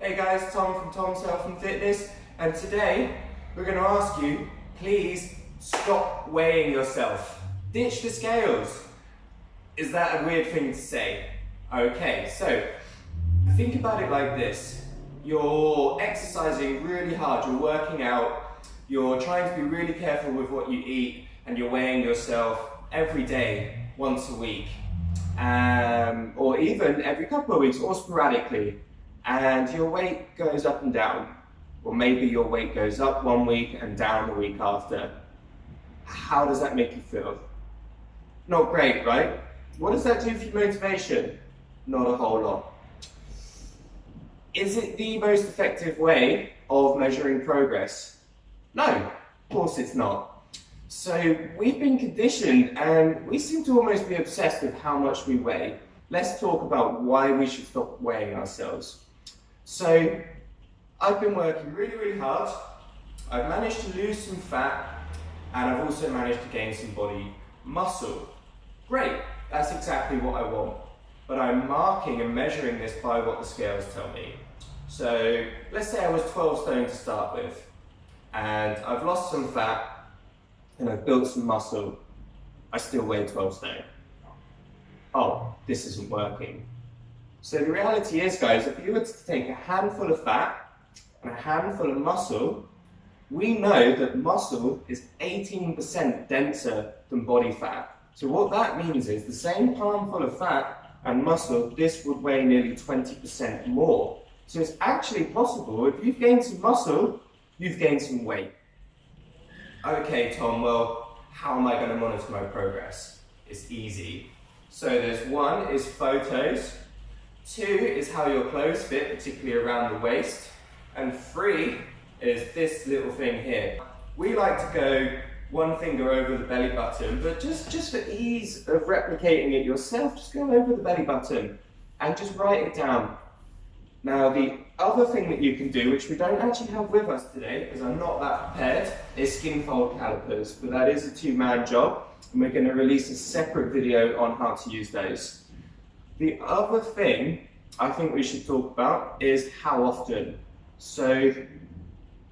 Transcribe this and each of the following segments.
Hey guys, Tom from Tom's Health and Fitness, and today we're going to ask you, please stop weighing yourself. Ditch the scales. Is that a weird thing to say? Okay, so think about it like this. You're exercising really hard, you're working out, you're trying to be really careful with what you eat, and you're weighing yourself every day, once a week, or even every couple of weeks, or sporadically. And your weight goes up and down, or maybe your weight goes up one week and down the week after. How does that make you feel? Not great, right? What does that do for your motivation? Not a whole lot. Is it the most effective way of measuring progress? No, of course it's not. So we've been conditioned and we seem to almost be obsessed with how much we weigh. Let's talk about why we should stop weighing ourselves. So I've been working really hard. I've managed to lose some fat and I've also managed to gain some body muscle. Great, that's exactly what I want. But I'm marking and measuring this by what the scales tell me. So let's say I was 12 stone to start with and I've lost some fat and I've built some muscle. I still weigh 12 stone. Oh, this isn't working. So the reality is, guys, if you were to take a handful of fat and a handful of muscle, we know that muscle is 18% denser than body fat. So what that means is the same palmful of fat and muscle, this would weigh nearly 20% more. So it's actually possible, if you've gained some muscle, you've gained some weight. Okay, Tom, well, how am I going to monitor my progress? It's easy. So there's one is photos, two is how your clothes fit, particularly around the waist, and three is this little thing here. We like to go one finger over the belly button, but just for ease of replicating it yourself, just go over the belly button and just write it down. Now the other thing that you can do, which we don't actually have with us today, because I'm not that prepared, is skin fold calipers, but that is a two-man job, and we're going to release a separate video on how to use those. The other thing I think we should talk about is how often. So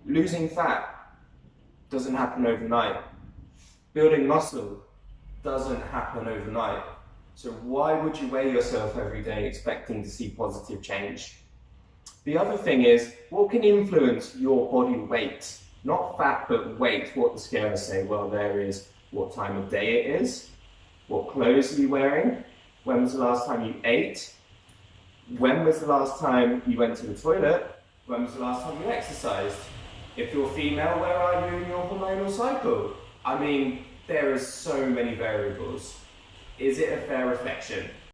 losing fat doesn't happen overnight. Building muscle doesn't happen overnight. So why would you weigh yourself every day expecting to see positive change? The other thing is, what can influence your body weight? Not fat, but weight. What the scales say, well, there is what time of day it is, what clothes are you wearing, when was the last time you ate, when was the last time you went to the toilet, when was the last time you exercised. If you're female, where are you in your hormonal cycle? I mean, there are so many variables. Is it a fair reflection?